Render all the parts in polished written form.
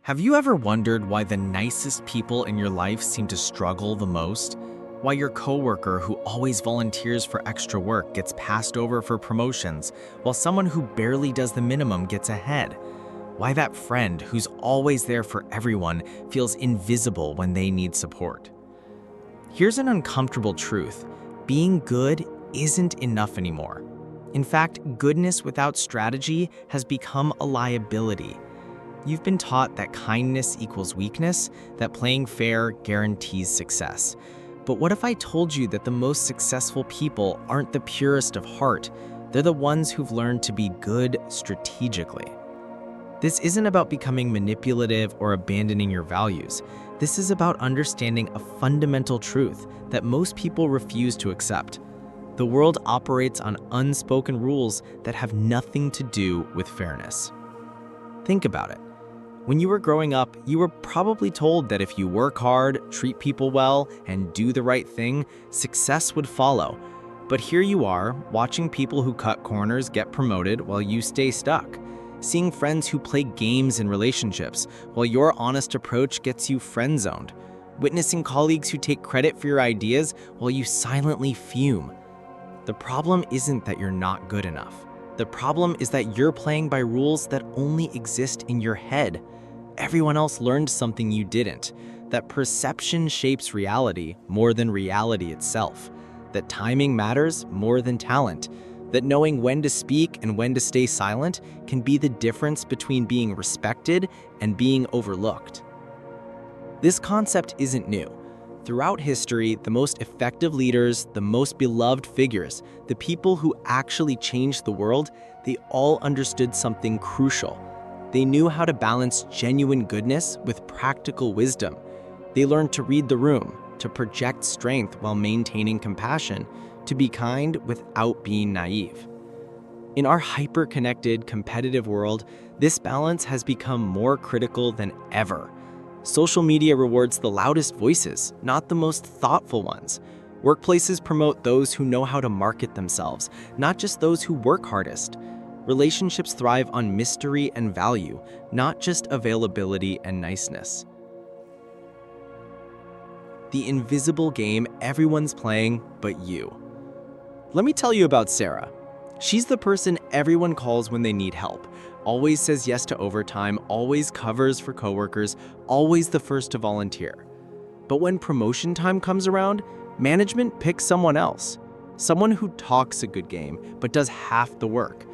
Have you ever wondered why the nicest people in your life seem to struggle the most? Why your coworker who always volunteers for extra work gets passed over for promotions, while someone who barely does the minimum gets ahead? Why that friend who's always there for everyone feels invisible when they need support? Here's an uncomfortable truth. Being good isn't enough anymore. In fact, goodness without strategy has become a liability. You've been taught that kindness equals weakness, that playing fair guarantees success. But what if I told you that the most successful people aren't the purest of heart? They're the ones who've learned to be good strategically. This isn't about becoming manipulative or abandoning your values. This is about understanding a fundamental truth that most people refuse to accept. The world operates on unspoken rules that have nothing to do with fairness. Think about it. When you were growing up, you were probably told that if you work hard, treat people well, and do the right thing, success would follow. But here you are, watching people who cut corners get promoted while you stay stuck. Seeing friends who play games in relationships while your honest approach gets you friend-zoned. Witnessing colleagues who take credit for your ideas while you silently fume. The problem isn't that you're not good enough. The problem is that you're playing by rules that only exist in your head. Everyone else learned something you didn't. That perception shapes reality more than reality itself. That timing matters more than talent. That knowing when to speak and when to stay silent can be the difference between being respected and being overlooked. This concept isn't new. Throughout history, the most effective leaders, the most beloved figures, the people who actually changed the world, they all understood something crucial. They knew how to balance genuine goodness with practical wisdom. They learned to read the room, to project strength while maintaining compassion, to be kind without being naive. In our hyper-connected, competitive world, this balance has become more critical than ever. Social media rewards the loudest voices, not the most thoughtful ones. Workplaces promote those who know how to market themselves, not just those who work hardest. Relationships thrive on mystery and value, not just availability and niceness. The invisible game everyone's playing but you. Let me tell you about Sarah. She's the person everyone calls when they need help. Always says yes to overtime, always covers for coworkers, always the first to volunteer. But when promotion time comes around, management picks someone else. Someone who talks a good game, but does half the work.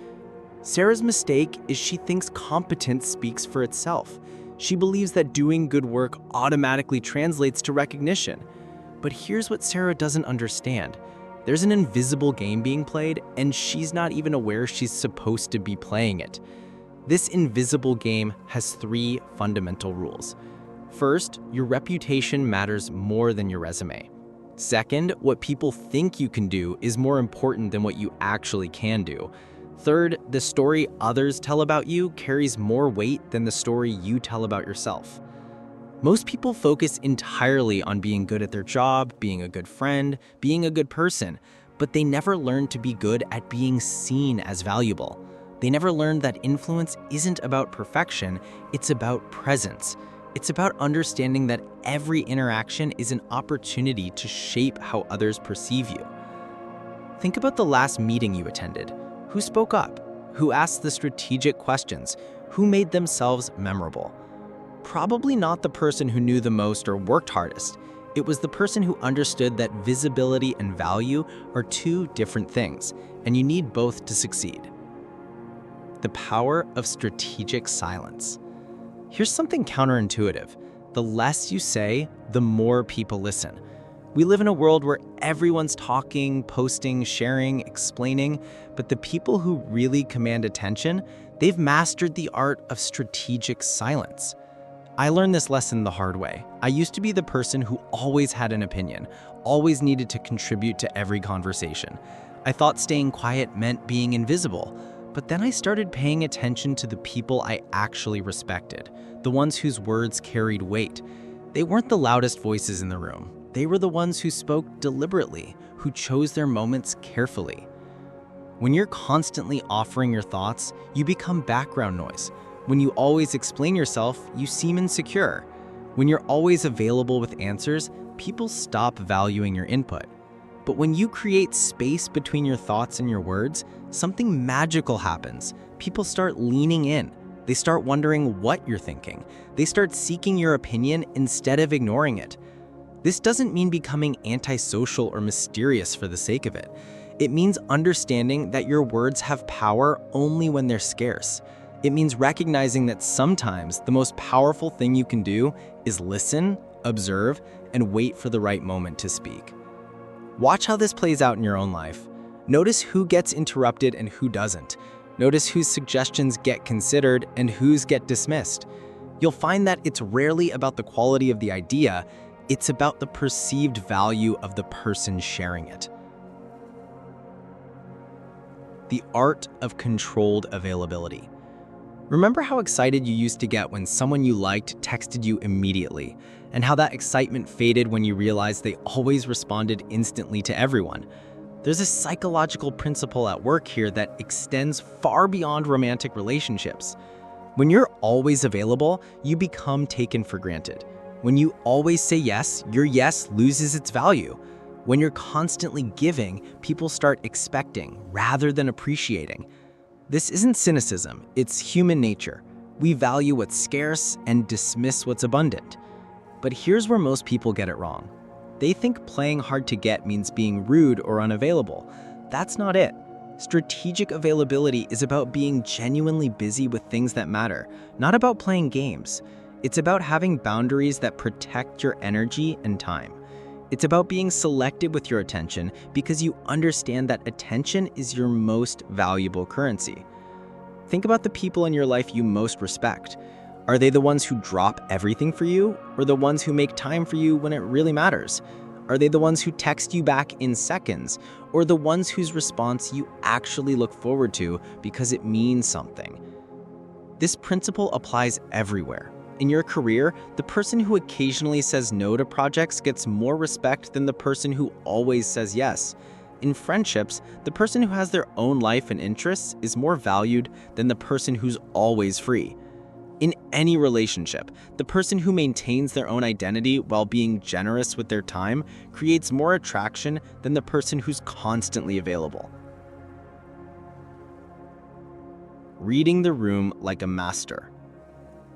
Sarah's mistake is she thinks competence speaks for itself. She believes that doing good work automatically translates to recognition. But here's what Sarah doesn't understand. There's an invisible game being played, and she's not even aware she's supposed to be playing it. This invisible game has 3 fundamental rules. First, your reputation matters more than your resume. Second, what people think you can do is more important than what you actually can do. Third, the story others tell about you carries more weight than the story you tell about yourself. Most people focus entirely on being good at their job, being a good friend, being a good person, but they never learn to be good at being seen as valuable. They never learned that influence isn't about perfection, it's about presence. It's about understanding that every interaction is an opportunity to shape how others perceive you. Think about the last meeting you attended. Who spoke up? Who asked the strategic questions? Who made themselves memorable? Probably not the person who knew the most or worked hardest. It was the person who understood that visibility and value are 2 different things, and you need both to succeed. The power of strategic silence. Here's something counterintuitive. The less you say, the more people listen. We live in a world where everyone's talking, posting, sharing, explaining, but the people who really command attention, they've mastered the art of strategic silence. I learned this lesson the hard way. I used to be the person who always had an opinion, always needed to contribute to every conversation. I thought staying quiet meant being invisible. But then I started paying attention to the people I actually respected, the ones whose words carried weight. They weren't the loudest voices in the room. They were the ones who spoke deliberately, who chose their moments carefully. When you're constantly offering your thoughts, you become background noise. When you always explain yourself, you seem insecure. When you're always available with answers, people stop valuing your input. But when you create space between your thoughts and your words, something magical happens. People start leaning in. They start wondering what you're thinking. They start seeking your opinion instead of ignoring it. This doesn't mean becoming antisocial or mysterious for the sake of it. It means understanding that your words have power only when they're scarce. It means recognizing that sometimes the most powerful thing you can do is listen, observe, and wait for the right moment to speak. Watch how this plays out in your own life. Notice who gets interrupted and who doesn't. Notice whose suggestions get considered and whose get dismissed. You'll find that it's rarely about the quality of the idea, it's about the perceived value of the person sharing it. The art of controlled availability. Remember how excited you used to get when someone you liked texted you immediately, and how that excitement faded when you realized they always responded instantly to everyone? There's a psychological principle at work here that extends far beyond romantic relationships. When you're always available, you become taken for granted. When you always say yes, your yes loses its value. When you're constantly giving, people start expecting rather than appreciating. This isn't cynicism, it's human nature. We value what's scarce and dismiss what's abundant. But here's where most people get it wrong. They think playing hard to get means being rude or unavailable. That's not it. Strategic availability is about being genuinely busy with things that matter, not about playing games. It's about having boundaries that protect your energy and time. It's about being selective with your attention because you understand that attention is your most valuable currency. Think about the people in your life you most respect. Are they the ones who drop everything for you, or the ones who make time for you when it really matters? Are they the ones who text you back in seconds, or the ones whose response you actually look forward to because it means something? This principle applies everywhere. In your career, the person who occasionally says no to projects gets more respect than the person who always says yes. In friendships, the person who has their own life and interests is more valued than the person who's always free. In any relationship, the person who maintains their own identity while being generous with their time creates more attraction than the person who's constantly available. Reading the room like a master.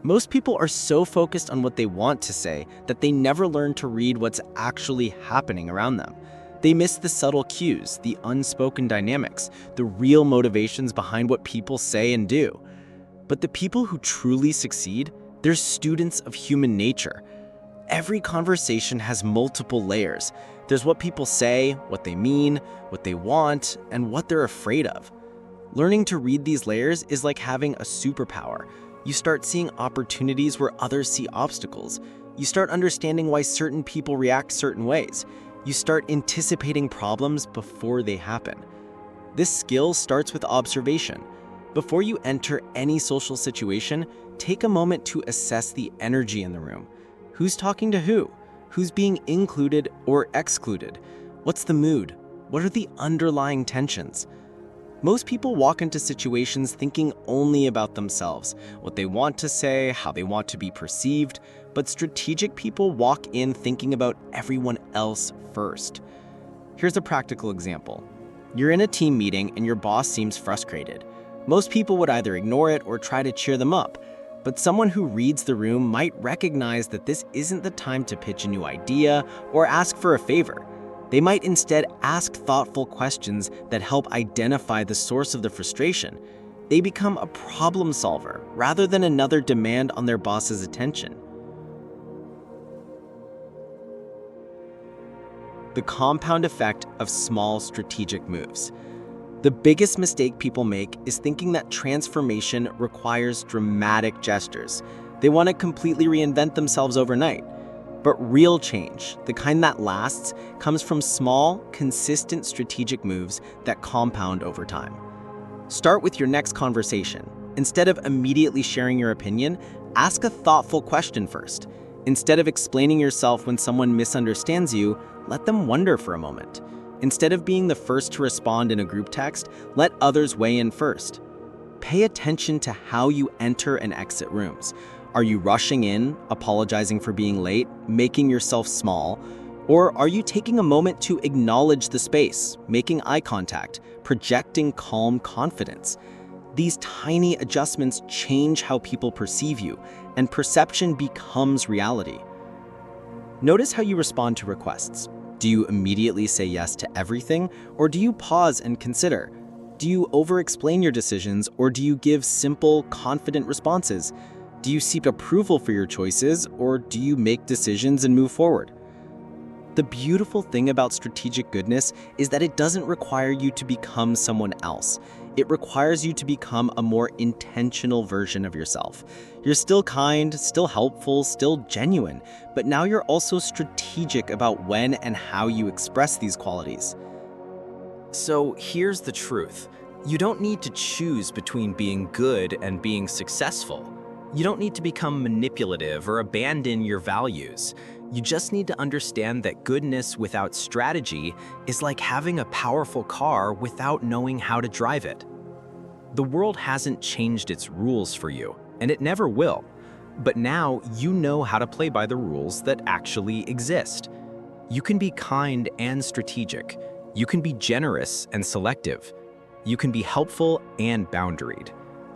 Most people are so focused on what they want to say that they never learn to read what's actually happening around them. They miss the subtle cues, the unspoken dynamics, the real motivations behind what people say and do. But the people who truly succeed, they're students of human nature. Every conversation has multiple layers. There's what people say, what they mean, what they want, and what they're afraid of. Learning to read these layers is like having a superpower. You start seeing opportunities where others see obstacles. You start understanding why certain people react certain ways. You start anticipating problems before they happen. This skill starts with observation. Before you enter any social situation, take a moment to assess the energy in the room. Who's talking to who? Who's being included or excluded? What's the mood? What are the underlying tensions? Most people walk into situations thinking only about themselves, what they want to say, how they want to be perceived, but strategic people walk in thinking about everyone else first. Here's a practical example. You're in a team meeting and your boss seems frustrated. Most people would either ignore it or try to cheer them up, but someone who reads the room might recognize that this isn't the time to pitch a new idea or ask for a favor. They might instead ask thoughtful questions that help identify the source of the frustration. They become a problem solver rather than another demand on their boss's attention. The compound effect of small strategic moves. The biggest mistake people make is thinking that transformation requires dramatic gestures. They want to completely reinvent themselves overnight. But real change, the kind that lasts, comes from small, consistent strategic moves that compound over time. Start with your next conversation. Instead of immediately sharing your opinion, ask a thoughtful question first. Instead of explaining yourself when someone misunderstands you, let them wonder for a moment. Instead of being the first to respond in a group text, let others weigh in first. Pay attention to how you enter and exit rooms. Are you rushing in, apologizing for being late, making yourself small? Or are you taking a moment to acknowledge the space, making eye contact, projecting calm confidence? These tiny adjustments change how people perceive you, and perception becomes reality. Notice how you respond to requests. Do you immediately say yes to everything, or do you pause and consider? Do you over-explain your decisions, or do you give simple, confident responses? Do you seek approval for your choices, or do you make decisions and move forward? The beautiful thing about strategic goodness is that it doesn't require you to become someone else. It requires you to become a more intentional version of yourself. You're still kind, still helpful, still genuine, but now you're also strategic about when and how you express these qualities. So here's the truth. You don't need to choose between being good and being successful. You don't need to become manipulative or abandon your values. You just need to understand that goodness without strategy is like having a powerful car without knowing how to drive it. The world hasn't changed its rules for you, and it never will. But now you know how to play by the rules that actually exist. You can be kind and strategic. You can be generous and selective. You can be helpful and boundaried.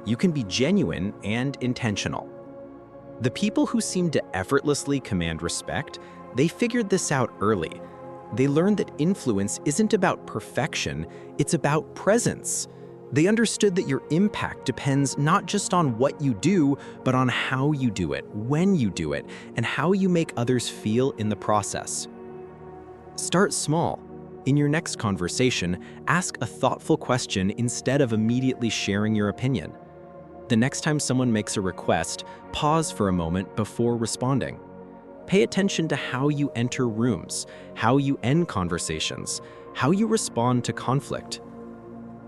You can be genuine and intentional. The people who seem to effortlessly command respect, they figured this out early. They learned that influence isn't about perfection, it's about presence. They understood that your impact depends not just on what you do, but on how you do it, when you do it, and how you make others feel in the process. Start small. In your next conversation, ask a thoughtful question instead of immediately sharing your opinion. The next time someone makes a request, pause for a moment before responding. Pay attention to how you enter rooms, how you end conversations, how you respond to conflict.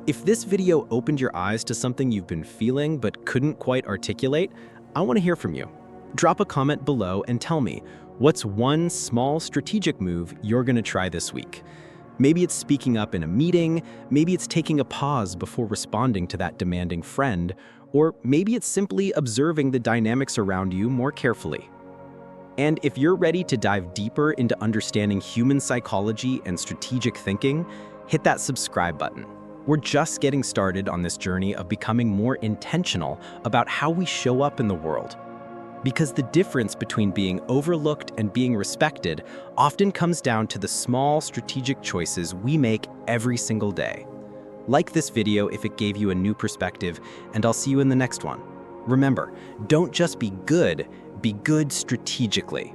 If this video opened your eyes to something you've been feeling but couldn't quite articulate, I want to hear from you. Drop a comment below and tell me, what's one small strategic move you're going to try this week? Maybe it's speaking up in a meeting, maybe it's taking a pause before responding to that demanding friend, or maybe it's simply observing the dynamics around you more carefully. And if you're ready to dive deeper into understanding human psychology and strategic thinking, hit that subscribe button. We're just getting started on this journey of becoming more intentional about how we show up in the world. Because the difference between being overlooked and being respected often comes down to the small strategic choices we make every single day. Like this video if it gave you a new perspective, and I'll see you in the next one. Remember, don't just be good strategically.